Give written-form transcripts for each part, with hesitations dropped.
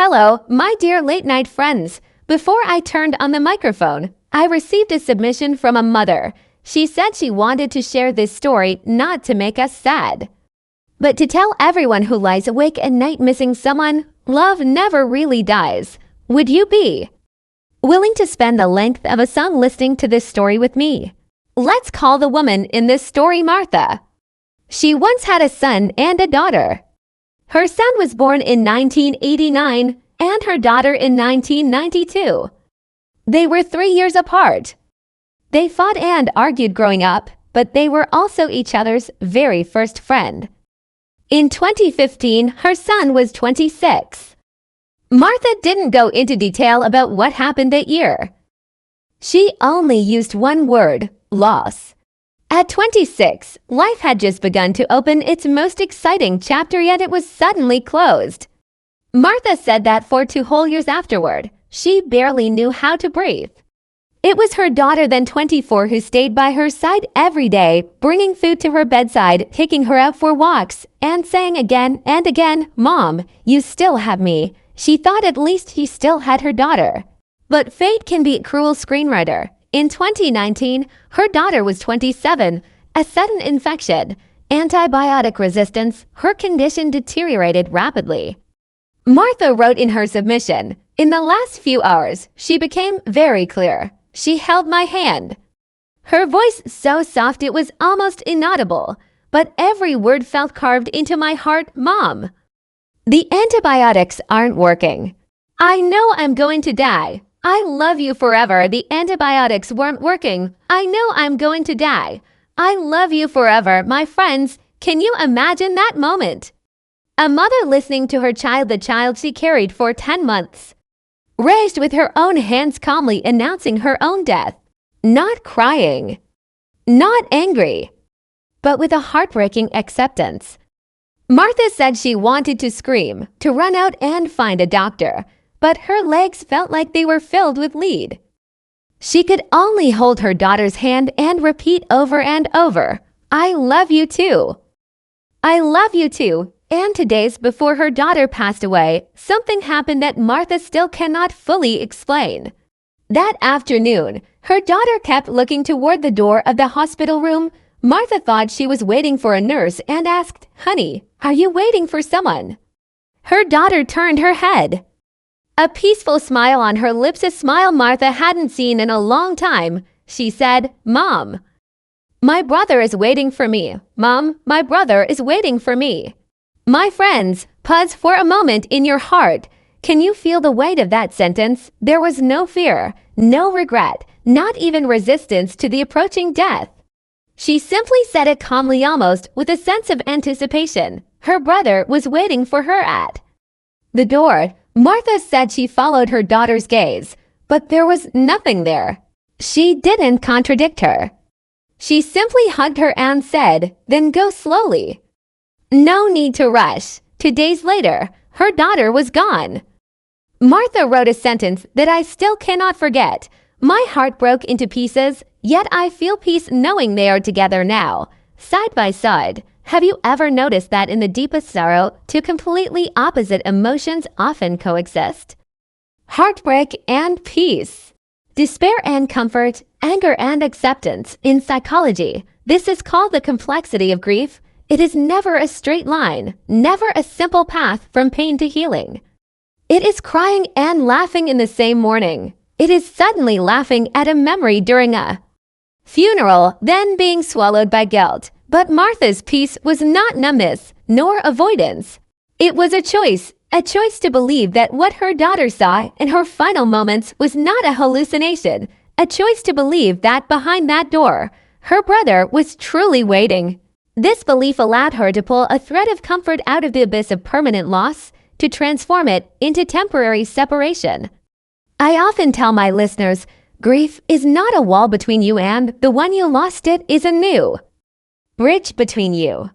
Hello, my dear late-night friends. Before I turned on the microphone, I received a submission from a mother. She said she wanted to share this story not to make us sad, but to tell everyone who lies awake at night missing someone, love never really dies. Would you be willing to spend the length of a song listening to this story with me? Let's call the woman in this story Martha. She once had a son and a daughter. Her son was born in 1989 and her daughter in 1992. They were 3 years apart. They fought and argued growing up, but they were also each other's very first friend. In 2015, her son was 26. Martha didn't go into detail about what happened that year. She only used one word: loss. At 26, life had just begun to open its most exciting chapter, yet it was suddenly closed. Martha said that for 2 whole years afterward, she barely knew how to breathe. It was her daughter, then 24, who stayed by her side every day, bringing food to her bedside, taking her out for walks, and saying again and again, "Mom, you still have me." She thought at least he still had her daughter. But fate can be a cruel screenwriter. In 2019, her daughter was 27. A sudden infection, antibiotic resistance, her condition deteriorated rapidly. Martha wrote in her submission, "In the last few hours, she became very clear. She held my hand." Her voice so soft it was almost inaudible, but every word felt carved into my heart. "Mom, the antibiotics aren't working. I know I'm going to die. I love you forever. The antibiotics weren't working. I know I'm going to die. I love you forever." My friends, can you imagine that moment? A mother listening to her child, the child she carried for 10 months, raised with her own hands, calmly announcing her own death. Not crying, not angry, but with a heartbreaking acceptance. Martha said she wanted to scream, to run out and find a doctor, but her legs felt like they were filled with lead. She could only hold her daughter's hand and repeat over and over, "I love you too. I love you too." And 2 days before her daughter passed away, something happened that Martha still cannot fully explain. That afternoon, her daughter kept looking toward the door of the hospital room. Martha thought she was waiting for a nurse and asked, "Honey, are you waiting for someone?" Her daughter turned her head, a peaceful smile on her lips, a smile Martha hadn't seen in a long time. She said, "Mom, my brother is waiting for me. Mom, my brother is waiting for me." My friends, pause for a moment in your heart. Can you feel the weight of that sentence? There was no fear, no regret, not even resistance to the approaching death. She simply said it calmly, almost with a sense of anticipation. Her brother was waiting for her at the door. Martha said she followed her daughter's gaze, but there was nothing there. She didn't contradict her. She simply hugged her and said, "Then go slowly. No need to rush." 2 days later, her daughter was gone. Martha wrote a sentence that I still cannot forget. "My heart broke into pieces, yet I feel peace knowing they are together now, side by side." Have you ever noticed that in the deepest sorrow, 2 completely opposite emotions often coexist? Heartbreak and peace. Despair and comfort, anger and acceptance. In psychology, this is called the complexity of grief. It is never a straight line, never a simple path from pain to healing. It is crying and laughing in the same morning. It is suddenly laughing at a memory during a funeral, then being swallowed by guilt. But Martha's peace was not numbness, nor avoidance. It was a choice to believe that what her daughter saw in her final moments was not a hallucination, a choice to believe that behind that door, her brother was truly waiting. This belief allowed her to pull a thread of comfort out of the abyss of permanent loss, to transform it into temporary separation. I often tell my listeners, grief is not a wall between you and the one you lost. It is a new bridge between you.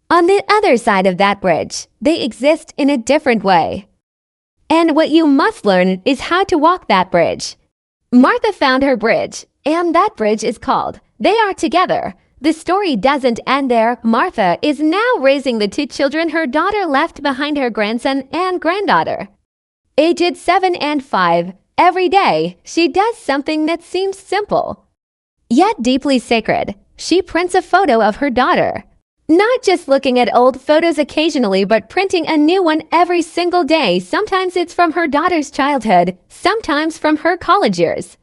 On the other side of that bridge, they exist in a different way. And what you must learn is how to walk that bridge. Martha found her bridge, and that bridge is called "They Are Together." The story doesn't end there. Martha is now raising the 2 children her daughter left behind, her grandson and granddaughter. Aged 7 and 5, every day, she does something that seems simple, yet deeply sacred. She prints a photo of her daughter. Not just looking at old photos occasionally, but printing a new one every single day. Sometimes it's from her daughter's childhood, sometimes from her college years,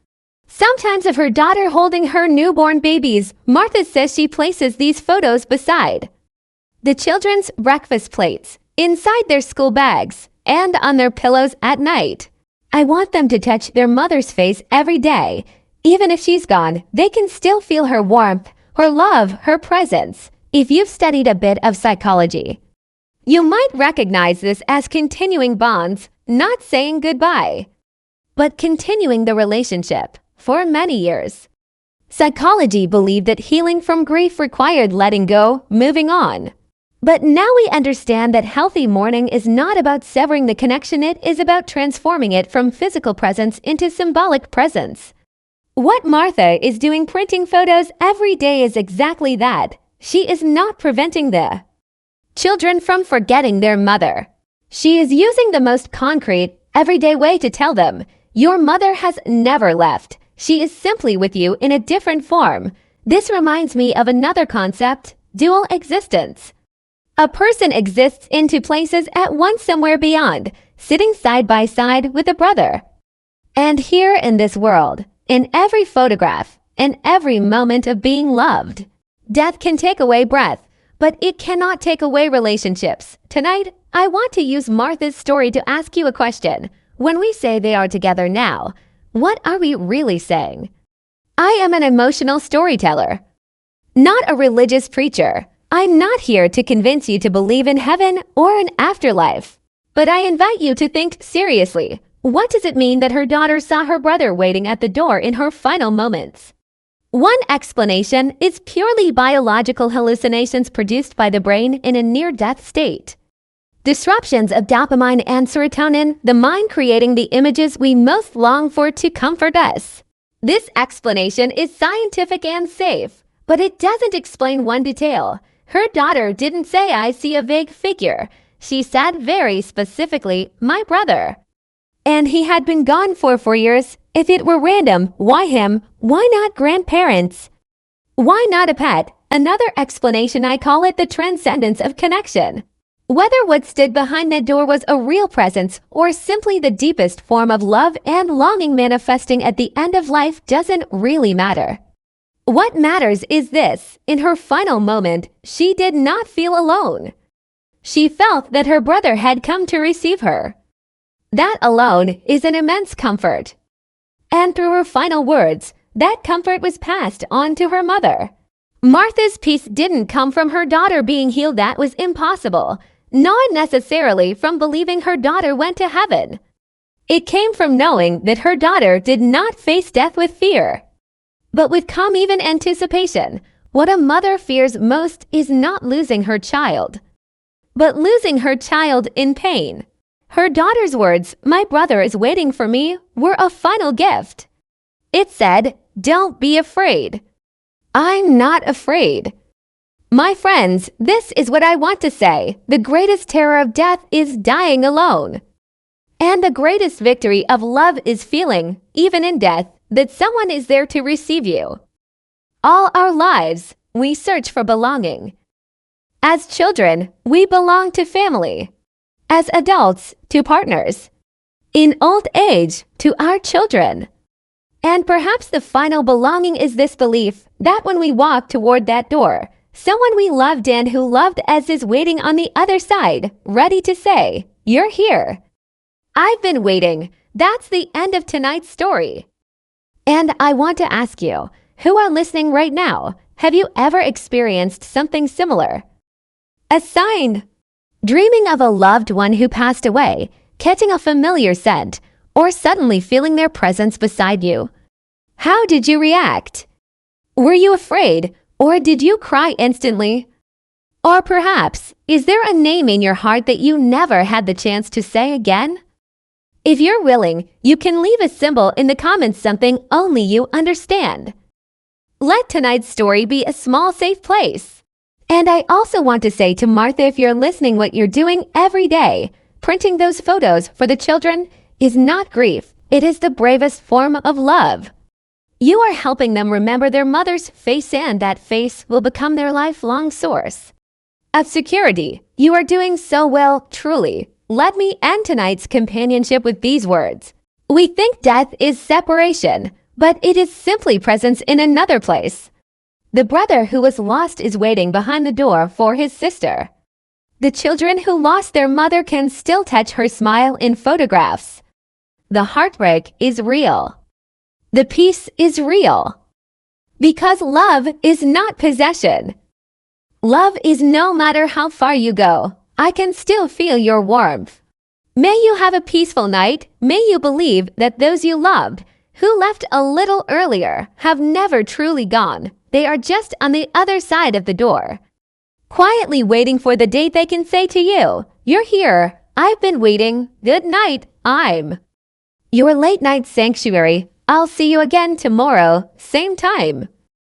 sometimes of her daughter holding her newborn babies. Martha says she places these photos beside the children's breakfast plates, inside their school bags, and on their pillows at night. I want them to touch their mother's face every day. Even if she's gone, they can still feel her warmth, her love, her presence. If you've studied a bit of psychology, you might recognize this as continuing bonds, not saying goodbye, but continuing the relationship for many years. Psychology believed that healing from grief required letting go, moving on. But now we understand that healthy mourning is not about severing the connection, it is about transforming it from physical presence into symbolic presence. What Martha is doing, printing photos every day, is exactly that. She is not preventing the children from forgetting their mother. She is using the most concrete, everyday way to tell them, your mother has never left. She is simply with you in a different form. This reminds me of another concept, dual existence. A person exists in two places at once, somewhere beyond, sitting side by side with a brother. And here in this world, in every photograph, in every moment of being loved. Death can take away breath, but it cannot take away relationships. Tonight, I want to use Martha's story to ask you a question. When we say they are together now, what are we really saying? I am an emotional storyteller, not a religious preacher. I'm not here to convince you to believe in heaven or an afterlife. But I invite you to think seriously. What does it mean that her daughter saw her brother waiting at the door in her final moments? One explanation is purely biological hallucinations produced by the brain in a near-death state. Disruptions of dopamine and serotonin, the mind creating the images we most long for to comfort us. This explanation is scientific and safe, but it doesn't explain one detail. Her daughter didn't say, I see a vague figure. She said very specifically, my brother. And he had been gone for 4 years. If it were random, why him? Why not grandparents? Why not a pet? Another explanation, I call it the transcendence of connection. Whether what stood behind that door was a real presence or simply the deepest form of love and longing manifesting at the end of life doesn't really matter. What matters is this: in her final moment, she did not feel alone. She felt that her brother had come to receive her. That alone is an immense comfort. And through her final words, that comfort was passed on to her mother. Martha's peace didn't come from her daughter being healed. That was impossible. Not necessarily from believing her daughter went to heaven. It came from knowing that her daughter did not face death with fear, but with calm, even anticipation. What a mother fears most is not losing her child, but losing her child in pain. Her daughter's words, my brother is waiting for me, were a final gift. It said, don't be afraid. I'm not afraid. My friends, this is what I want to say. The greatest terror of death is dying alone. And the greatest victory of love is feeling, even in death, that someone is there to receive you. All our lives, we search for belonging. As children, we belong to family. As adults, to partners. In old age, to our children. And perhaps the final belonging is this belief that when we walk toward that door, someone we loved and who loved us is waiting on the other side, ready to say, you're here. I've been waiting. That's the end of tonight's story. And I want to ask you, who are listening right now, have you ever experienced something similar? A sign. Dreaming of a loved one who passed away, catching a familiar scent, or suddenly feeling their presence beside you. How did you react? Were you afraid, or did you cry instantly? Or perhaps, is there a name in your heart that you never had the chance to say again? If you're willing, you can leave a symbol in the comments, something only you understand. Let tonight's story be a small, safe place. And I also want to say to Martha, if you're listening, what you're doing every day, printing those photos for the children, is not grief. It is the bravest form of love. You are helping them remember their mother's face, and that face will become their lifelong source of security. You are doing so well, truly. Let me end tonight's companionship with these words. We think death is separation, but it is simply presence in another place. The brother who was lost is waiting behind the door for his sister. The children who lost their mother can still touch her smile in photographs. The heartbreak is real. The peace is real. Because love is not possession. Love is no matter how far you go, I can still feel your warmth. May you have a peaceful night. May you believe that those you loved, who left a little earlier, have never truly gone. They are just on the other side of the door, quietly waiting for the date they can say to you, "You're here. I've been waiting. Good night. I'm your late night sanctuary." I'll see you again tomorrow, same time.